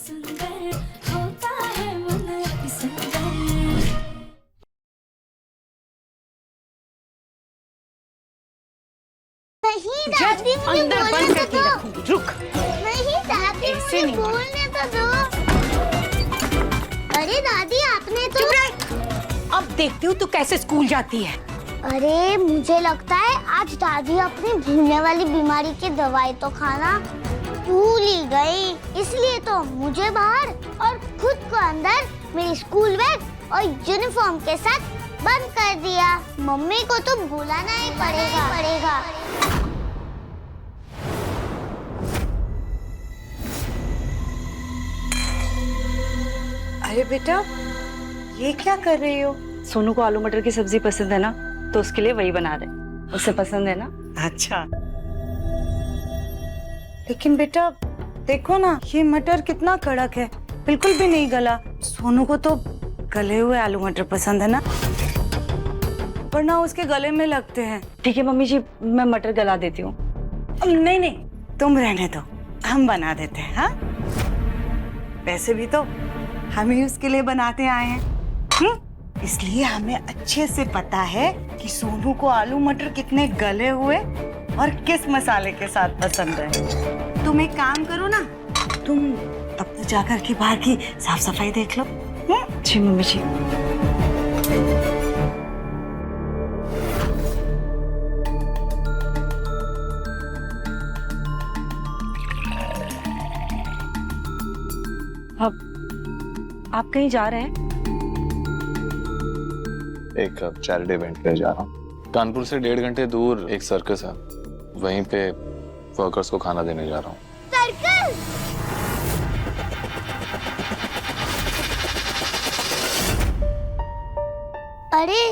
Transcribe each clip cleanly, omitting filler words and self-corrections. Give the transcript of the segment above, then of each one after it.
नहीं दादी, मुझे अंदर बंद बोलने करके तो दो। रखूंगी, रुक। नहीं दादी, ऐसे मुझे नहीं। बोलने तो दो। अरे दादी, आपने तो चुप रह। अब देखती हूँ तू कैसे स्कूल जाती है। अरे मुझे लगता है आज दादी अपनी भूलने वाली बीमारी की दवाई तो खाना भूल ही गई, इसलिए तो मुझे बाहर और खुद को अंदर मेरी स्कूल बैग और यूनिफॉर्म के साथ बंद कर दिया। मम्मी को तो बुलाना ही पड़ेगा। अरे बेटा, ये क्या कर रही हो? सोनू को आलू मटर की सब्जी पसंद है ना, तो उसके लिए वही बना रहे। उसे पसंद है ना? अच्छा, लेकिन बेटा देखो ना, ये मटर कितना कड़क है, बिल्कुल भी नहीं गला। सोनू को तो गले हुए आलू मटर पसंद है ना, वरना उसके गले में लगते हैं। ठीक है मम्मी जी, मैं मटर गला देती हूँ। नहीं नहीं, तुम रहने दो, हम बना देते हैं। हाँ, वैसे भी तो हम ही उसके लिए बनाते आए हैं, इसलिए हमें अच्छे से पता है कि सोनू को आलू मटर कितने गले हुए और किस मसाले के साथ पसंद है। तुम एक काम करो ना, तुम तब तो जाकर के बाहर की साफ सफाई देख लो। जी मम्मी जी। अब आप कहीं जा रहे हैं? एक चैरिटी इवेंट पे जा रहा हूँ। कानपुर से 1.5 घंटे दूर एक सर्कस है, वहीं पे वर्कर्स को खाना देने जा रहा हूँ। सर्कस? अरे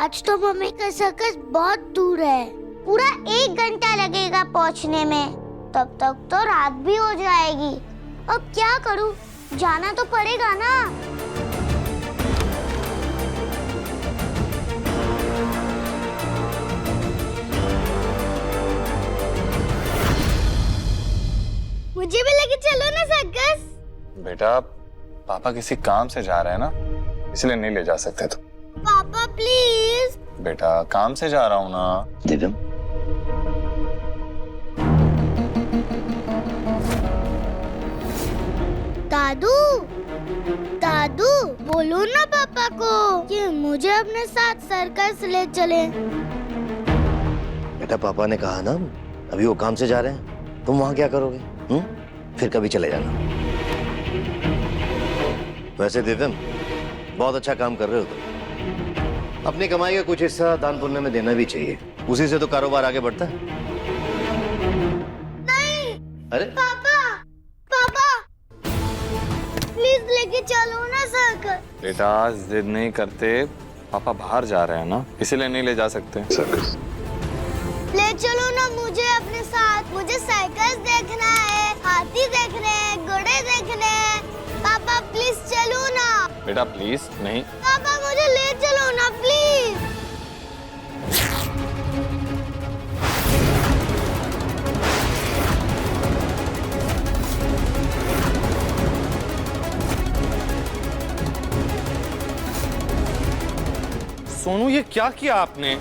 आज तो मम्मी का सर्कस बहुत दूर है, पूरा 1 घंटा लगेगा पहुंचने में। तब तक तो रात भी हो जाएगी। अब क्या करूं, जाना तो पड़ेगा ना। मुझे भी लेके चलो ना सर्कस। बेटा पापा किसी काम से जा रहे हैं ना, इसलिए नहीं ले जा सकते। तो पापा प्लीज। बेटा काम से जा रहा हूँ ना। दिव्यम, दादू दादू, बोलो ना पापा को कि मुझे अपने साथ सर्कस ले चले। बेटा पापा ने कहा ना, अभी वो काम से जा रहे हैं, तुम वहां क्या करोगे? फिर कभी चले जाना। वैसे दिव्यम, बहुत अच्छा काम कर रहे हो तुम। अपनी कमाई का कुछ हिस्सा दान पुण्य में देना भी चाहिए, उसी से तो कारोबार आगे बढ़ता है। नहीं। अरे पापा पापा प्लीज लेके चलो ना सर्कस। बेटा जिद नहीं करते, पापा बाहर जा रहे हैं ना, इसीलिए नहीं ले जा सकते सर्कस। ले चलो ना मुझे अपने साथ, मुझे सर्कस देखना है, हाथी देखने हैं, घोड़े देखने हैं। पापा प्लीज चलो ना। बेटा प्लीज नहीं। पापा मुझे ले चलो ना प्लीज। सोनू ये क्या किया आपने?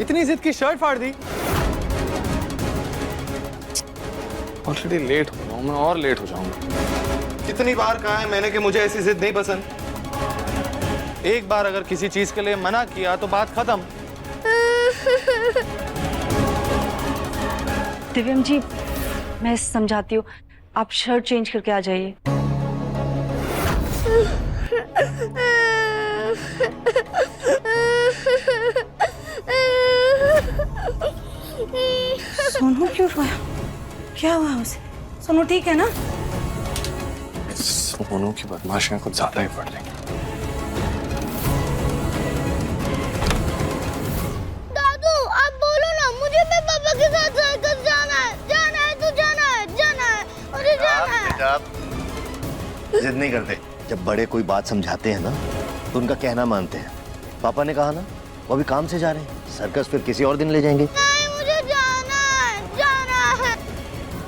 इतनी जिद की शर्ट फाड़ दी। ऑलरेडी लेट हो रहा हूँ मैं, और लेट हो जाऊंगा। कितनी बार कहा है मैंने कि मुझे ऐसी जिद नहीं पसंद। एक बार अगर किसी चीज के लिए मना किया तो बात खत्म। दिव्यम जी, मैं समझाती हूँ, आप शर्ट चेंज करके आ जाइए। सोनू क्यों रोया? क्या हुआ उसे? सोनू ठीक है ना? सोनू की बदमाशियां कुछ ज्यादा ही बढ़ रही। दादू आप बोलो ना, मुझे भी पापा के साथ सर्कस जाना है। जाना है तो जाना है, जाना है, मुझे जाना है। बेटा जिद नहीं करते, जब बड़े कोई बात समझाते हैं ना तो उनका कहना मानते हैं। पापा ने कहा ना, वो अभी काम से जा रहे हैं, सर्कस फिर किसी और दिन ले जाएंगे। नहीं मुझे जाना है, जाना है।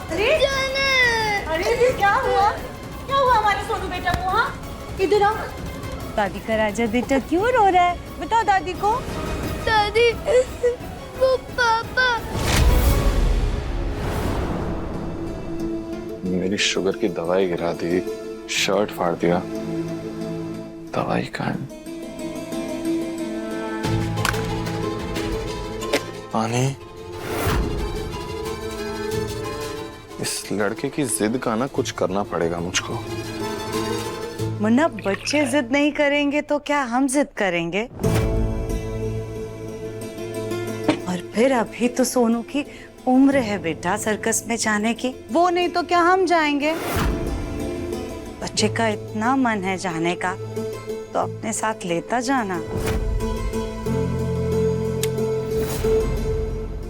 अरे जाना है। अरे ये क्या हुआ? क्या हुआ हमारे सोनू बेटा को? हाँ, इधर आओ। दादी का राजा बेटा क्यों रो रहा है? बताओ दादी को। दादी, वो पापा। मेरी शुगर की दवाई गिरा दी, शर्ट फाड़ दिया। दवाई कहाँ है? पानी। इस लड़के की जिद का ना कुछ करना पड़ेगा मुझको। मुन्ना, बच्चे जिद नहीं करेंगे तो क्या हम जिद करेंगे? और फिर अभी तो सोनू की उम्र है बेटा सर्कस में जाने की। वो नहीं तो क्या हम जाएंगे? बच्चे का इतना मन है जाने का तो अपने साथ लेता जाना।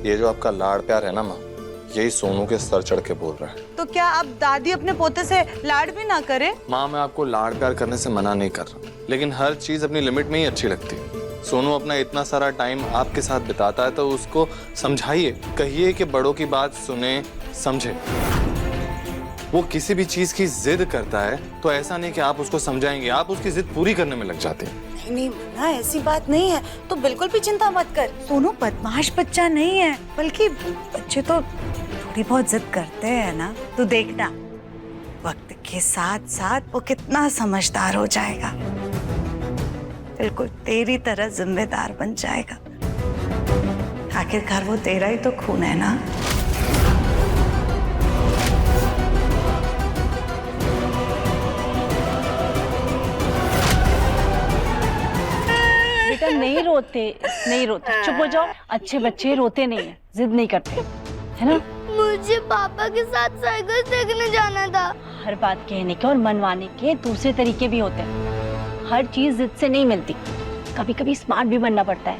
ये जो आपका लाड़ प्यार है ना माँ, यही सोनू के सर चढ़ के बोल रहा है। तो क्या अब दादी अपने पोते से लाड भी ना करे? माँ, मैं आपको लाड़ प्यार करने से मना नहीं कर रहा, लेकिन हर चीज अपनी लिमिट में ही अच्छी लगती है। सोनू अपना इतना सारा टाइम आपके साथ बिताता है तो उसको समझाइए, कहिए कि बड़ों की बात सुने समझे। वो किसी भी चीज की जिद करता है तो ऐसा नहीं कि आप उसको समझाएंगे, आप उसकी जिद पूरी करने में लग जाते हैं। नहीं मुन्ना, ऐसी बात नहीं है। तो बिल्कुल भी चिंता मत कर। सोनू बदमाश बच्चा नहीं है, बल्कि बच्चे तो थोड़ी बहुत जिद करते हैं ना। तो देखना वक्त के साथ साथ वो कितना समझदार हो जाएगा, बिल्कुल तेरी तरह जिम्मेदार बन जाएगा। आखिरकार वो तेरा ही तो खून है ना। बेटा नहीं रोते, चुप हो जाओ। अच्छे बच्चे रोते नहीं है, जिद नहीं करते, है ना? मुझे पापा के साथ सर्कस देखने जाना था। हर बात कहने के और मनवाने के दूसरे तरीके भी होते हैं। हर चीज जिद से नहीं मिलती, कभी कभी स्मार्ट भी बनना पड़ता है।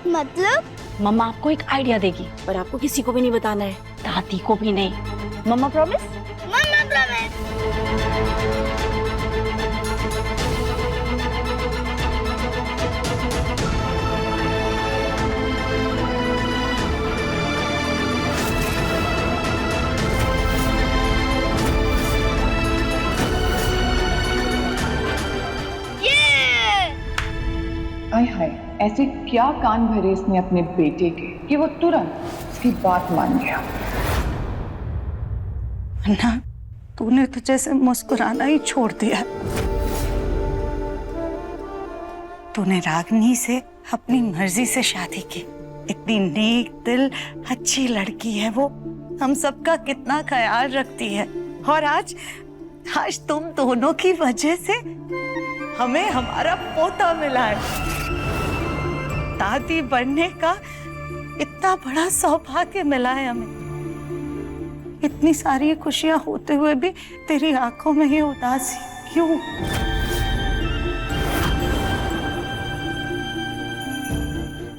मतलब? मम्मा आपको एक आइडिया देगी, पर आपको किसी को भी नहीं बताना है, दादी को भी नहीं। मम्मा प्रॉमिस? मम्मा प्रॉमिस। आय हाय, ऐसे क्या कान भरे इसने अपने बेटे के कि वो तुरंत उसकी बात मान गया। अन्ना, तूने तो जैसे मुस्कुराना ही छोड़ दिया। तूने रागनी से अपनी मर्जी से शादी की। इतनी नेक दिल अच्छी लड़की है वो, हम सबका कितना ख्याल रखती है। और आज तुम दोनों की वजह से हमें हमारा पोता मिला है। दादी बनने का इतना बड़ा सौभाग्य मिला है हमें। इतनी सारी खुशियां होते हुए भी तेरी आंखों में ये उदासी क्यों?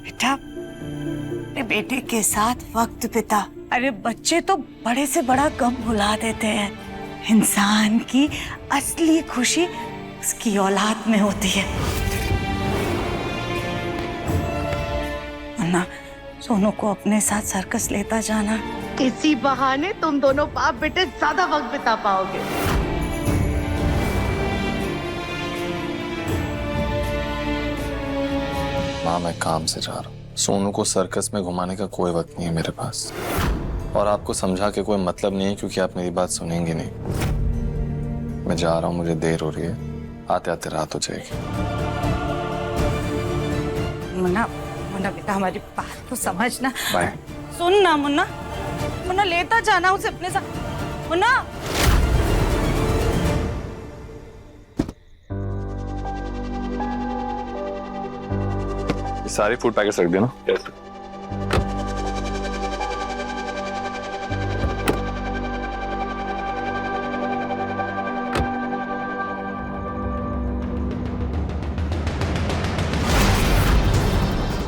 बेटा, अपने बेटे के साथ वक्त बिता। अरे बच्चे तो बड़े से बड़ा गम भुला देते हैं। इंसान की असली खुशी उसकी औलाद में होती है। अन्ना, सोनू को अपने साथ सर्कस लेता जाना। इसी बहाने तुम दोनों बाप बेटे ज्यादा वक्त बिता पाओगे। माँ, मैं काम से जा रहा हूँ। सोनू को सर्कस में घुमाने का कोई वक्त नहीं है मेरे पास, और आपको समझा के कोई मतलब नहीं है क्योंकि आप मेरी बात सुनेंगे नहीं। मैं जा रहा हूँ, मुझे देर हो रही है, आते आते रात हो जाएगी। मुन्ना, मुन्ना बेटा हमारी बात को समझना। बाय। सुन ना मुन्ना, मुन्ना लेता जाना उसे अपने साथ। मुन्ना, ये सारी फूड पैकेट्स रख देना।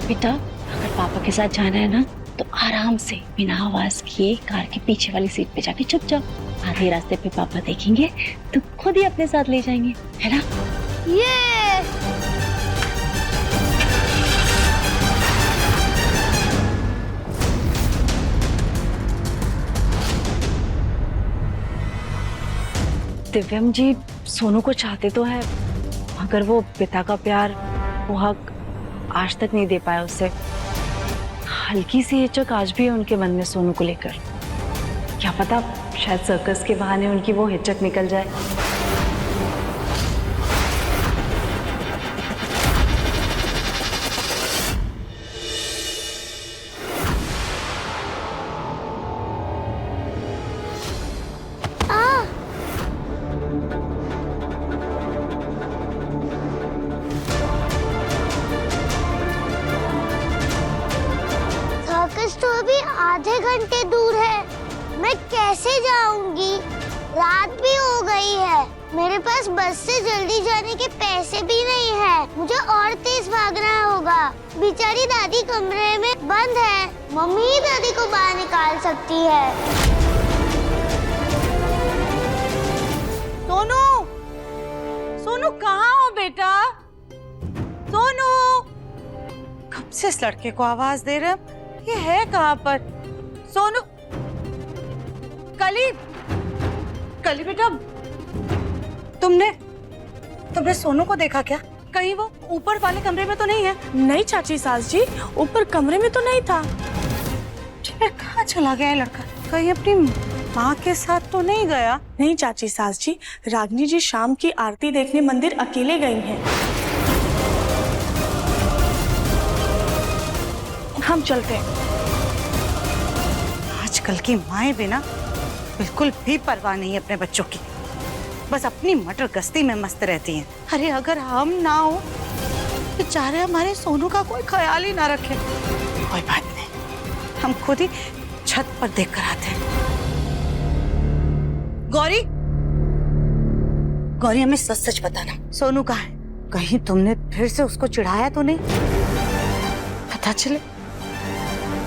बेटा अगर पापा के साथ जाना है ना तो आराम से बिना आवाज किए कार के पीछे वाली सीट पे जाके छुप जाओ। आधे रास्ते पे पापा देखेंगे तो खुद ही अपने साथ ले जाएंगे, है ना? ये दिव्यम जी सोनू को चाहते तो है, मगर वो पिता का प्यार, वो हक आज तक नहीं दे पाया उसे। हल्की सी हिचक आज भी है उनके मन में सोनू को लेकर। क्या पता शायद सर्कस के बहाने उनकी वो हिचक निकल जाए। सर्कस तो अभी आधे घंटे दूर है, मैं कैसे जाऊंगी? रात भी हो गई है, मेरे पास बस से जल्दी जाने के पैसे भी नहीं है। मुझे और तेज भागना होगा। बेचारी दादी कमरे में बंद है, मम्मी ही दादी को बाहर निकाल सकती है। सोनू, सोनू कहाँ हो बेटा? सोनू, कब से इस लड़के को आवाज दे रहे हैं? ये है कहाँ पर? सोनू, कली, कली बेटा, तुमने सोनू को देखा क्या? कहीं वो ऊपर वाले कमरे में तो नहीं है? नहीं चाची सास जी, ऊपर कमरे में तो नहीं था। कहाँ चला गया है लड़का? कहीं अपनी माँ के साथ तो नहीं गया? नहीं चाची सास जी, रागिनी जी शाम की आरती देखने मंदिर अकेले गई हैं। हम चलते हैं। आजकल की माएं बिना बिल्कुल भी परवाह नहीं अपने बच्चों की, बस अपनी मटर गश्ती में मस्त रहती हैं। अरे अगर हम ना हो, बेचारे हमारे सोनू का कोई ख्याल ही ना रखे। कोई बात नहीं, हम खुद ही छत पर देख कर आते हैं। गौरी, गौरी हमें सच सच बताना, सोनू कहाँ है? कहीं तुमने फिर से उसको चिढ़ाया तो नहीं? पता चले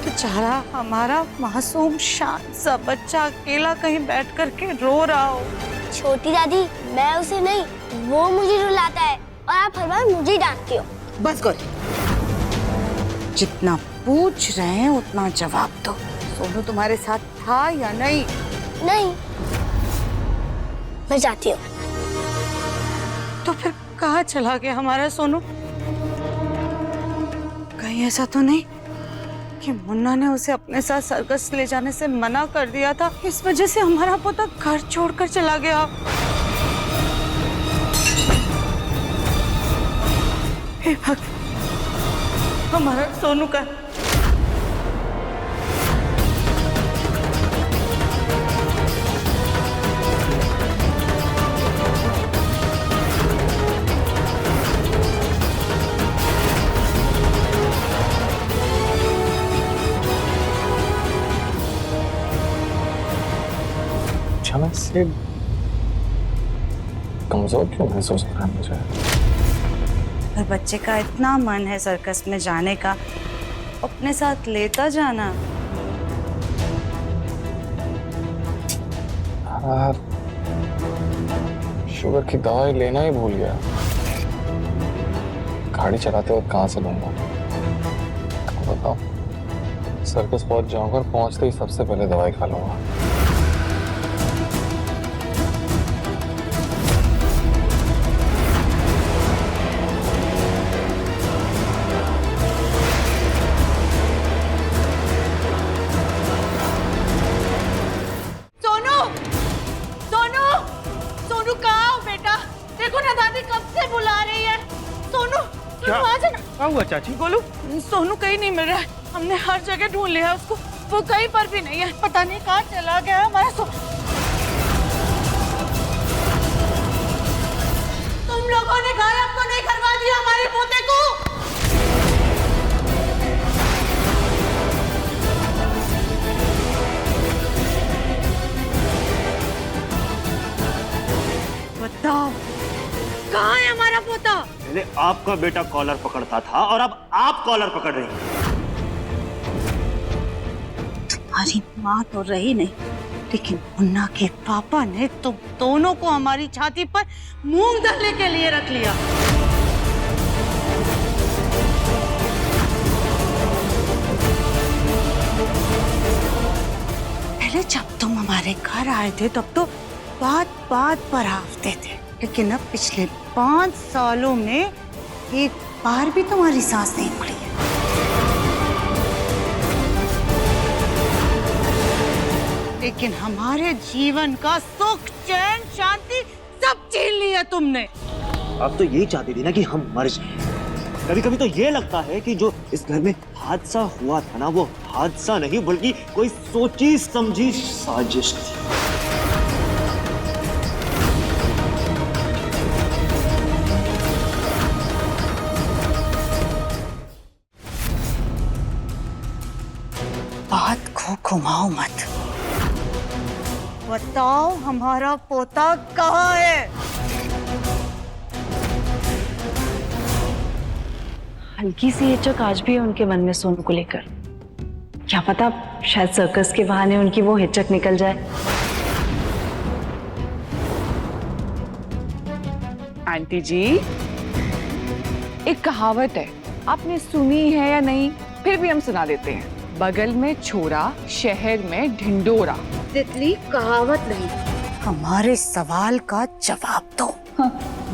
बेचारा हमारा मासूम शांत सा बच्चा अकेला कहीं बैठ करके रो रहा हो। छोटी दादी, मैं उसे नहीं, वो मुझे रुलाता है और आप हर बार मुझे डांटती हो। बस गौरी, जितना पूछ रहे हैं उतना जवाब दो। सोनू तुम्हारे साथ था या नहीं? नहीं, मैं जाती हूँ। तो फिर कहाँ चला गया हमारा सोनू? कहीं ऐसा तो नहीं कि मुन्ना ने उसे अपने साथ सर्कस ले जाने से मना कर दिया था, इस वजह से हमारा पोता घर छोड़कर चला गया? हे भगवान, हमारा सोनू का अचानक से कमजोर क्यों महसूस हो रहा है मुझे? अगर बच्चे का इतना मन है सर्कस में जाने का, अपने साथ लेता जाना। यार, शुगर की दवाई लेना ही भूल गया। गाड़ी चलाते वक्त कहाँ से लूंगा? बताओ, सर्कस पहुंच जाऊंगा और पहुंचते ही सबसे पहले दवाई खा लूंगा। क्या हुआ चाची? बोलो। सोनू कहीं नहीं मिल रहा है, हमने हर जगह ढूंढ लिया उसको, वो कहीं पर भी नहीं है। पता नहीं कहाँ चला गया हमारा सोनू। तुम लोगों ने गायब को नहीं करवा दिया हमारे पोते को? बताओ, कहाँ है हमारा पोता? पहले आपका बेटा कॉलर पकड़ता था और अब आप कॉलर पकड़ रही हैं। हमारी माँ तो रही नहीं, लेकिन मुन्ना के पापा ने तुम दोनों को हमारी छाती पर मूंग दलने के लिए रख लिया। पहले जब तुम हमारे घर आए थे तब तो बात बात पर हाफते थे, लेकिन अब पिछले 5 सालों में एक बार भी तुम्हारी सांस नहीं पड़ी है। लेकिन हमारे जीवन का सुख, चैन, शांति सब छीन लिया तुमने। आप तो यही चाहती थी ना कि हम मर जाएं। कभी कभी तो ये लगता है कि जो इस घर में हादसा हुआ था ना, वो हादसा नहीं बल्कि कोई सोची समझी साजिश थी। बात को घुमाओ मत। बताओ हमारा पोता कहाँ है? हल्की सी हिचक आज भी है उनके मन में सोनू को लेकर। क्या पता शायद सर्कस के बहाने उनकी वो हिचक निकल जाए। आंटी जी, एक कहावत है, आपने सुनी है या नहीं, फिर भी हम सुना देते हैं। बगल में छोरा, शहर में ढिंडोरा। तितली कहावत नहीं। हमारे सवाल का जवाब दो।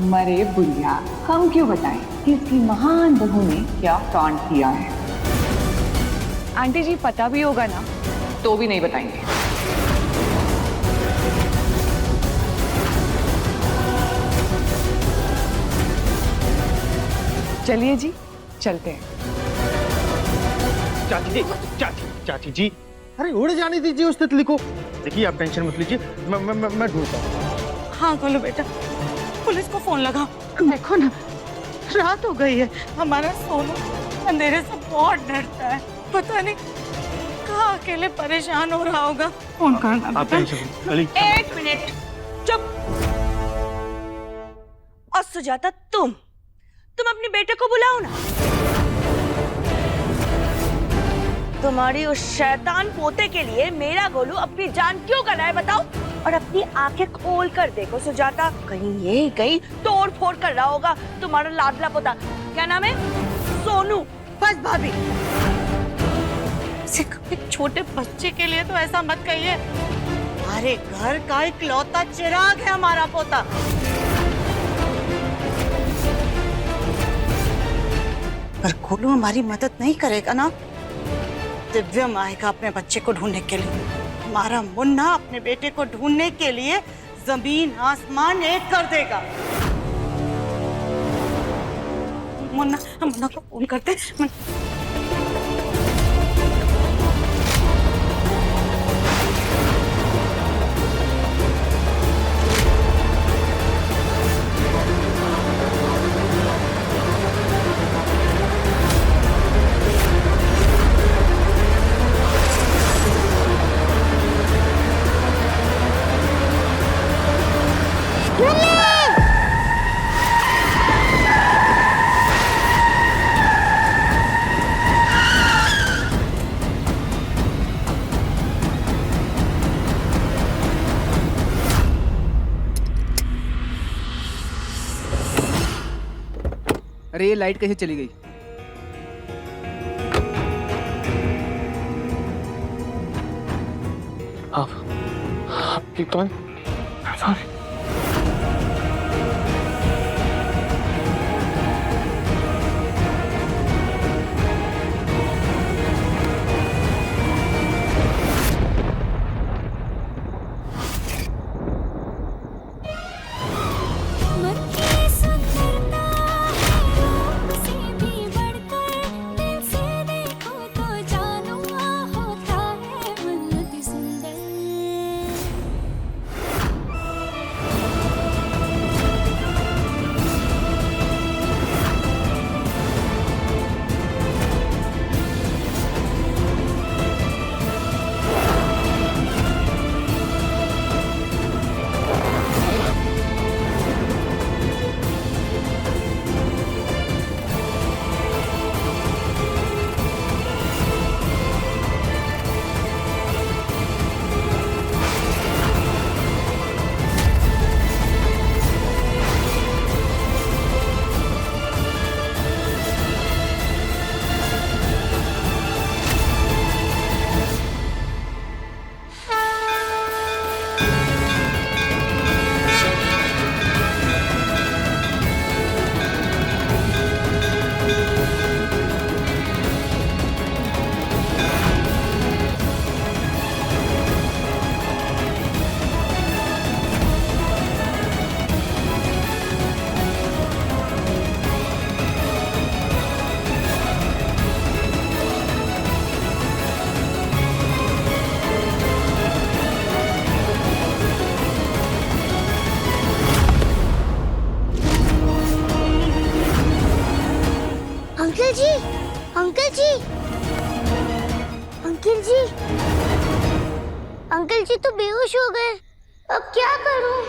मरे बुढ़िया, हम क्यों बताएं कि इसकी महान बहू ने क्या कांड किया है। आंटी जी पता भी होगा ना, तो भी नहीं बताएंगे। चलिए जी, चलते हैं। चाची जी, अरे उड़ जाने दीजिए उस तितली को। देखिए आप टेंशन मत लीजिए, मैं ढूंढता हूँ। हाँ बोलो बेटा, पुलिस को फोन लगा। देखो ना, रात हो गई है। हमारा सोनू अंधेरे से बहुत डरता है, पता नहीं कहाँ अकेले परेशान हो रहा होगा। फोन करना। आप टेंशन मत लीजिए। 1 मिनट चुप। और सुजाता, तुम अपने बेटे को बुलाओ ना। तुम्हारी उस शैतान पोते के लिए मेरा गोलू अपनी जान क्यों गंवाए बताओ? और अपनी आंखें खोल कर देखो सुजाता, कहीं तोड़ फोड़ कर रहा होगा तुम्हारा लाडला पोता। क्या नाम है? सोनू। बस भाभी, एक छोटे बच्चे के लिए तो ऐसा मत कहिए। हमारे घर का इकलौता चिराग है हमारा पोता। पर गोलू हमारी मदद नहीं करेगा ना, दिव्यम आएगा अपने बच्चे को ढूंढने के लिए। हमारा मुन्ना अपने बेटे को ढूंढने के लिए जमीन आसमान एक कर देगा। मुन्ना को फोन करते। अरे ये लाइट कैसे चली गई? आप कौन? सॉरी। अंकल जी, अंकल जी, अंकल जी, अंकल जी तो बेहोश हो गए। अब क्या करूं?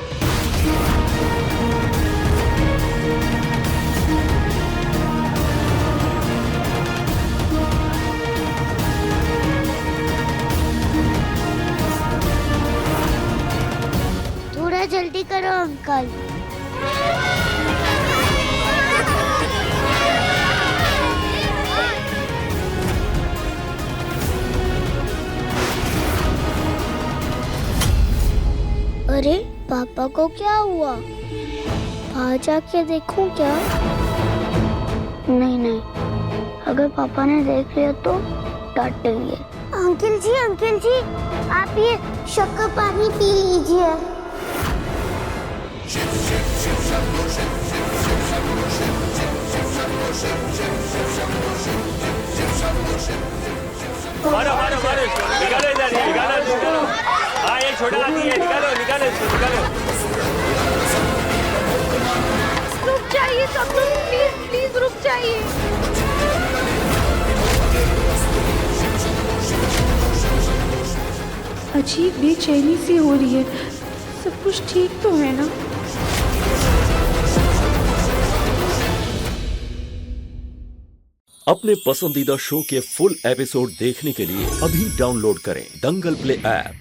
थोड़ा जल्दी करो अंकल। अरे पापा को क्या हुआ? बाहर जाके देखूं क्या? नहीं नहीं, अगर पापा ने देख लिया तो डांटेंगे। अंकल जी, आप ये शक्कर पानी पी लीजिए। मारो मारो मारो, निकालो इधर, निकालो। हाँ, ये छोटा हाथी है, निकालो इसको, निकालो। रुक जाइए सब लोग, प्लीज रुक जाइए। अजीब बेचैनी सी हो रही है, सब कुछ ठीक तो है ना? अपने पसंदीदा शो के फुल एपिसोड देखने के लिए अभी डाउनलोड करें दंगल प्ले ऐप।